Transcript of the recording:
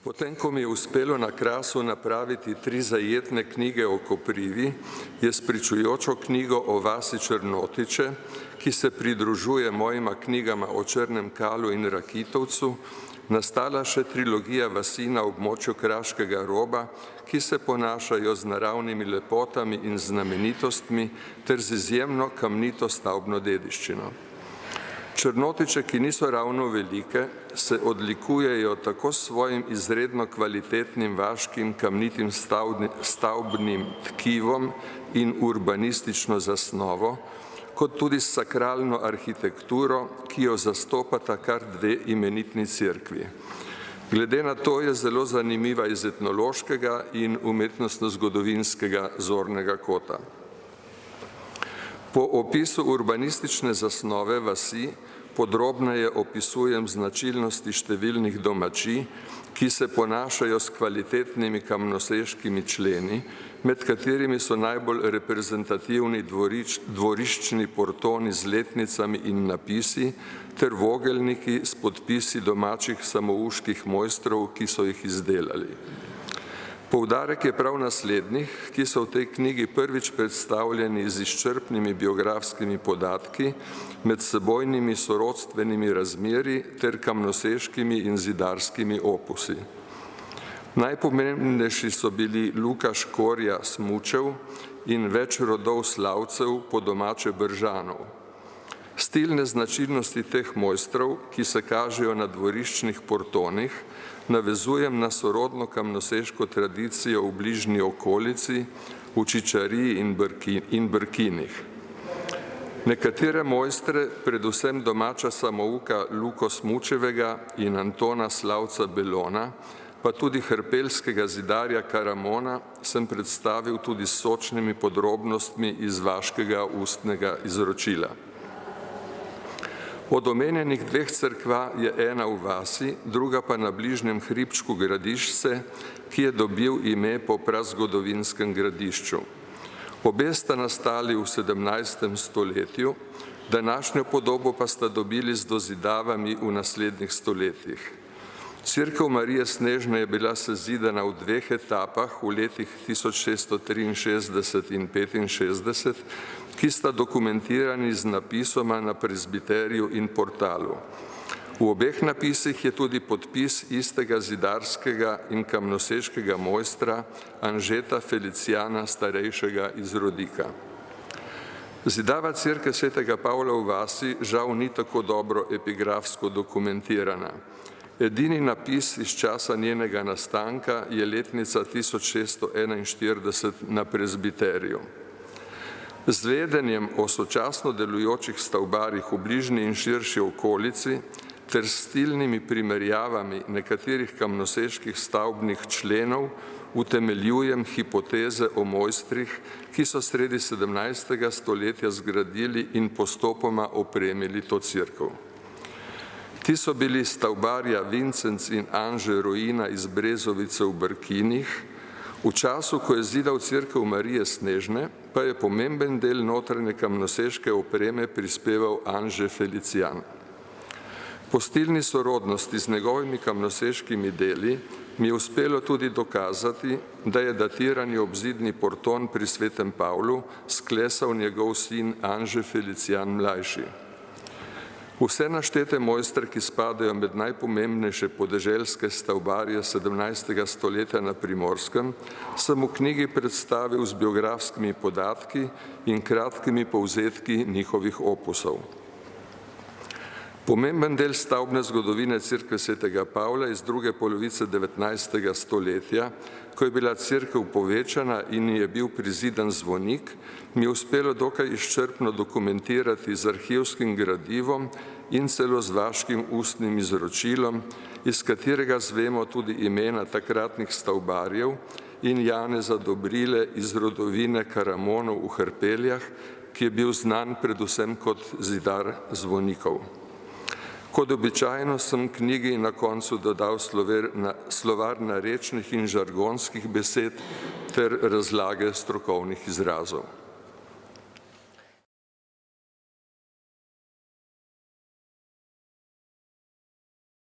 Potem, ko mi je uspelo na Krasu napraviti 3 zajetne knjige o Koprivi, je s pričujočo knjigo o vasi Črnotiče, ki se pridružuje mojima knjigama o Črnem Kalu in Rakitovcu, nastala še trilogija vasi na območju Kraškega roba, ki se ponašajo z naravnimi lepotami in znamenitostmi ter z izjemno kamnito stavbno dediščino. Črnotiče, ki niso ravno velike, se odlikujejo tako s svojim izredno kvalitetnim vaškim kamnitim stavbnim tkivom in urbanistično zasnovo, kot tudi s sakralno arhitekturo, ki jo zastopata kar 2 imenitni cerkvi. Glede na to je zelo zanimiva iz etnološkega in umetnostno-zgodovinskega zornega kota. Po opisu urbanistične zasnove vasi podrobneje opisujem značilnosti številnih domačij, ki se ponašajo s kvalitetnimi kamnoseškimi členi, med katerimi so najbolj reprezentativni dvoriščni portoni z letnicami in napisi ter vogelniki s podpisi domačih samouških mojstrov, ki so jih izdelali. Poudarek je prav naslednjih, ki so v tej knjigi prvič predstavljeni z izčrpnimi biografskimi podatki, medsebojnimi sorodstvenimi razmerji ter kamnoseškimi in zidarskimi opusi. Najpomembnejši so bili Luka Škorja Smučev in več rodov slavcev, po domače Bržanov. Stilne značilnosti teh mojstrov, ki se kažejo na dvoriščnih portonih, navezujem na sorodno kamnoseško tradicijo v bližnji okolici, v Čičariji in Brkinih. Nekatere mojstre, predvsem domača samouka Luko Smučevega in Antona Slavca Belona, pa tudi hrpeljskega zidarja Karamona, sem predstavil tudi s sočnimi podrobnostmi iz vaškega ustnega izročila. Od omenjenih 2 cerkva je ena v vasi, druga pa na bližnjem hribčku Gradišce, ki je dobil ime po prazgodovinskem gradišču. Obe sta nastali v 17. stoletju, današnjo podobo pa sta dobili z dozidavami v naslednjih stoletjih. Cerkev Marije Snežne je bila sezidana v 2 etapah v letih 1663 in 65, ki sta dokumentirani z napisoma na prezbiteriju in portalu. V obeh napisih je tudi podpis istega zidarskega in kamnoseškega mojstra Anžeta Felicijana starejšega iz Rodika. Zidava cerkev svetega Pavla v vasi žal ni tako dobro epigrafsko dokumentirana. Edini napis iz časa njenega nastanka je letnica 1641 na prezbiteriju. Z vedenjem o sočasno delujočih stavbarjih v bližnji in širši okolici ter s stilnimi primerjavami nekaterih kamnoseških stavbnih členov utemeljujem hipoteze o mojstrih, ki so sredi 17. stoletja zgradili in postopoma opremili to cerkev. Ti so bili stavbarja Vincenc in Anže Rojina iz Brezovice v Brkinih, v času, ko je zidal cerkev Marije Snežne, pa je pomemben del notranje kamnoseške opreme prispeval Anže Felicijan. Po stilni sorodnosti z njegovimi kamnoseškimi deli mi je uspelo tudi dokazati, da je datirani obzidni porton pri svetem Pavlu sklesal njegov sin Anže Felicijan mlajši. Vse naštete mojstre, ki spadajo med najpomembnejše podeželske stavbarje 17. stoletja na Primorskem, sem v knjigi predstavil z biografskimi podatki in kratkimi povzetki njihovih opusov. Pomemben del stavbne zgodovine cerkve svetega Pavla iz druge polovice 19. stoletja, ko je bila cerkev povečana in je bil prizidan zvonik, mi je uspelo dokaj izčrpno dokumentirati z arhivskim gradivom in celo z vaškim ustnim izročilom, iz katerega zvemo tudi imena takratnih stavbarjev in Janeza Dobrile iz rodovine Karamonov v Hrpeljah, ki je bil znan predvsem kot zidar zvonikov. Kot običajno sem knjigi na koncu dodal slovar narečnih in žargonskih besed ter razlage strokovnih izrazov.